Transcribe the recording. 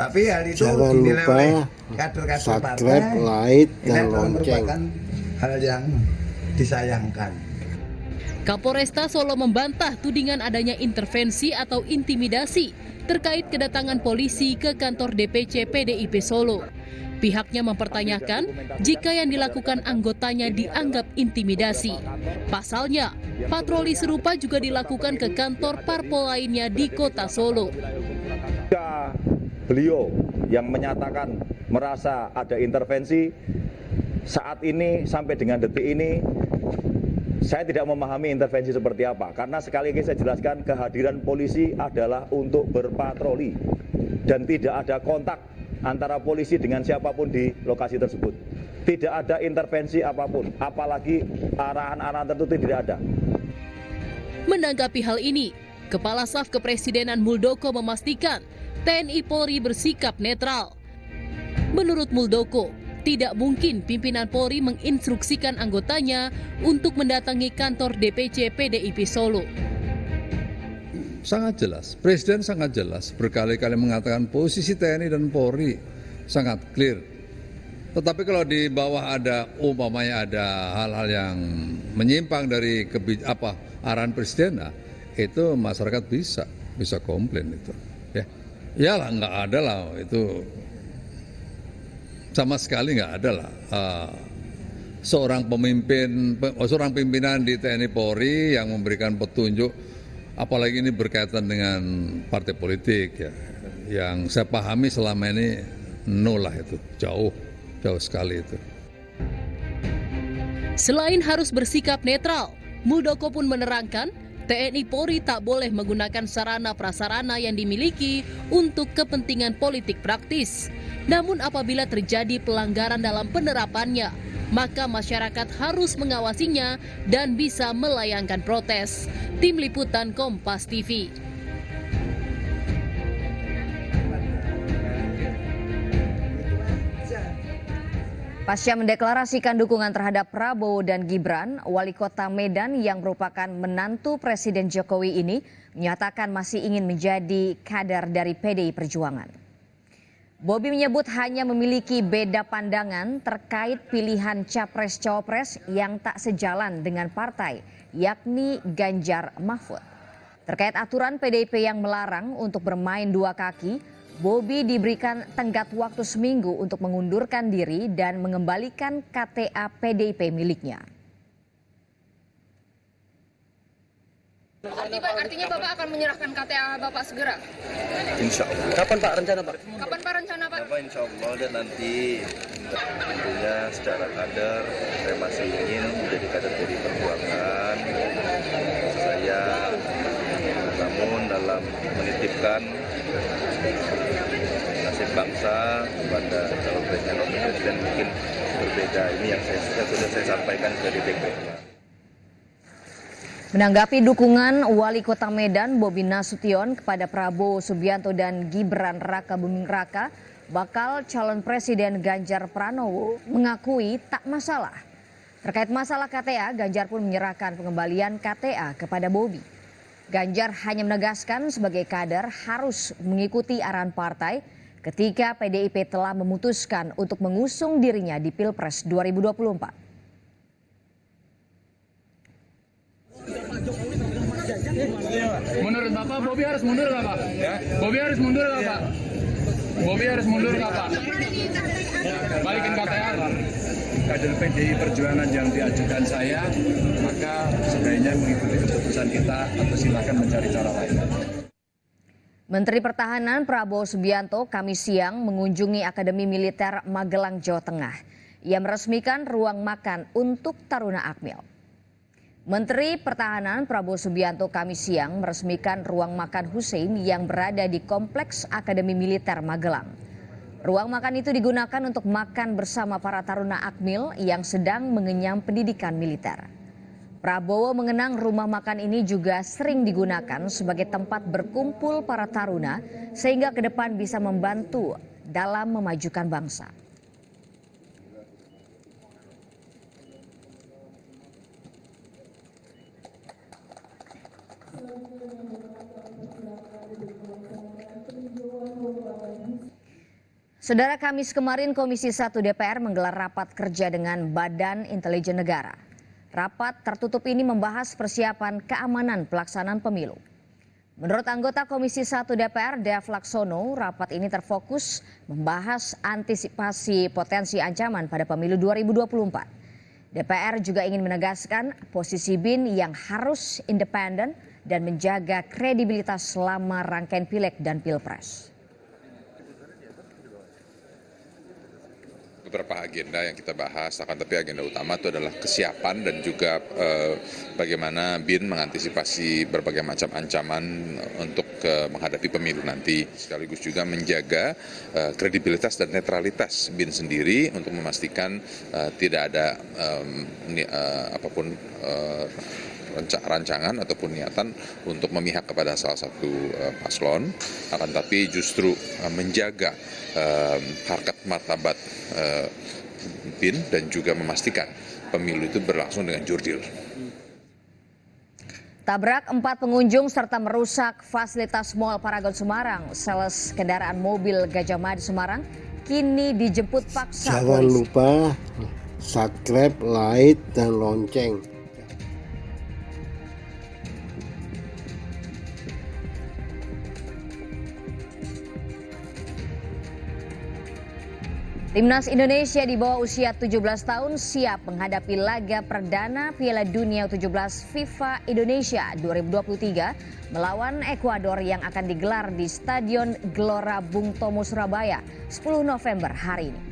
Tapi hal itu jangan dinilai lupa oleh kader-kader subscribe, partai like, ini dan adalah lonceng. merupakan hal yang disayangkan. Kapolresta Solo membantah tudingan adanya intervensi atau intimidasi terkait kedatangan polisi ke kantor DPC PDIP Solo. Pihaknya mempertanyakan jika yang dilakukan anggotanya dianggap intimidasi. Pasalnya, patroli serupa juga dilakukan ke kantor parpol lainnya di kota Solo. Jika beliau yang menyatakan merasa ada intervensi, saat ini sampai dengan detik ini saya tidak memahami intervensi seperti apa, karena sekali lagi saya jelaskan kehadiran polisi adalah untuk berpatroli dan tidak ada kontak antara polisi dengan siapapun di lokasi tersebut. Tidak ada intervensi apapun, apalagi arahan-arahan tertentu tidak ada. Menanggapi hal ini, Kepala Staf Kepresidenan Muldoko memastikan TNI Polri bersikap netral. Menurut Muldoko, tidak mungkin pimpinan Polri menginstruksikan anggotanya untuk mendatangi kantor DPC PDIP Solo. Sangat jelas, Presiden sangat jelas berkali-kali mengatakan posisi TNI dan Polri sangat clear. Tetapi kalau di bawah ada umpamanya ada hal-hal yang menyimpang dari arahan Presiden, nah, itu masyarakat bisa komplain itu. Ya, iyalah nggak ada lah itu. Sama sekali nggak ada lah seorang pimpinan di TNI Polri yang memberikan petunjuk, apalagi ini berkaitan dengan partai politik ya, yang saya pahami selama ini nol lah itu, jauh sekali itu. Selain harus bersikap netral, Muldoko pun menerangkan TNI Polri tak boleh menggunakan sarana prasarana yang dimiliki untuk kepentingan politik praktis. Namun apabila terjadi pelanggaran dalam penerapannya, maka masyarakat harus mengawasinya dan bisa melayangkan protes. Tim Liputan Kompas TV. Pasca mendeklarasikan dukungan terhadap Prabowo dan Gibran, Wali Kota Medan yang merupakan menantu Presiden Jokowi ini menyatakan masih ingin menjadi kader dari PDI Perjuangan. Bobi menyebut hanya memiliki beda pandangan terkait pilihan Capres-Cawapres yang tak sejalan dengan partai, yakni Ganjar Mahfud. Terkait aturan PDIP yang melarang untuk bermain dua kaki, Bobi diberikan tenggat waktu seminggu untuk mengundurkan diri dan mengembalikan KTA PDIP miliknya. Artinya Bapak akan menyerahkan KTA Bapak segera? Insya Allah. Kapan Pak rencana Pak? Kapan Pak rencana Pak? Bapak insya Allah, dan nanti tentunya secara kader saya masih ingin menjadi kader PDI Perjuangan. Saya namun dalam menitipkan nasib bangsa kepada calon presiden dan wakil presiden mungkin berbeda. Ini yang sudah saya sampaikan ke DPP. Menanggapi dukungan Wali Kota Medan Bobi Nasution kepada Prabowo Subianto dan Gibran Raka Buming Raka, bakal calon Presiden Ganjar Pranowo mengakui tak masalah. Terkait masalah KTA, Ganjar pun menyerahkan pengembalian KTA kepada Bobi. Ganjar hanya menegaskan sebagai kader harus mengikuti arahan partai ketika PDIP telah memutuskan untuk mengusung dirinya di Pilpres 2024. Menurut Bapak, Bobi harus mundur nggak Pak? Ya? Bobi harus mundur nggak Pak? Bobi harus mundur nggak Pak? Balikin KTA. Kader PDI Perjuangan yang diajukan saya, maka sebaiknya mengikuti keputusan kita atau silakan mencari cara lain. Menteri Pertahanan Prabowo Subianto Kamis siang mengunjungi Akademi Militer Magelang, Jawa Tengah. Ia meresmikan ruang makan untuk Taruna Akmil. Menteri Pertahanan Prabowo Subianto Kamis siang meresmikan ruang makan Hussein yang berada di Kompleks Akademi Militer Magelang. Ruang makan itu digunakan untuk makan bersama para taruna Akmil yang sedang mengenyam pendidikan militer. Prabowo mengenang rumah makan ini juga sering digunakan sebagai tempat berkumpul para taruna sehingga ke depan bisa membantu dalam memajukan bangsa. Saudara, Kamis kemarin Komisi 1 DPR menggelar rapat kerja dengan Badan Intelijen Negara. Rapat tertutup ini membahas persiapan keamanan pelaksanaan pemilu. Menurut anggota Komisi 1 DPR Dev Laksono, rapat ini terfokus membahas antisipasi potensi ancaman pada pemilu 2024. DPR juga ingin menegaskan posisi BIN yang harus independen dan menjaga kredibilitas selama rangkaian pileg dan pilpres. Beberapa agenda yang kita bahas, akan tapi agenda utama itu adalah kesiapan dan juga bagaimana BIN mengantisipasi berbagai macam ancaman untuk menghadapi pemilu nanti. Sekaligus juga menjaga kredibilitas dan netralitas BIN sendiri untuk memastikan tidak ada apapun rancangan ataupun niatan untuk memihak kepada salah satu paslon, akan tapi justru menjaga harkat martabat BIN dan juga memastikan pemilu itu berlangsung dengan jurdil. Tabrak 4 pengunjung serta merusak fasilitas Mall Paragon Semarang. Sales kendaraan mobil Gajah Mada Semarang kini dijemput paksa. Jangan lupa subscribe, like, dan lonceng. Timnas Indonesia di bawah usia 17 tahun siap menghadapi laga perdana Piala Dunia U17 FIFA Indonesia 2023 melawan Ekuador yang akan digelar di Stadion Gelora Bung Tomo Surabaya 10 November hari ini.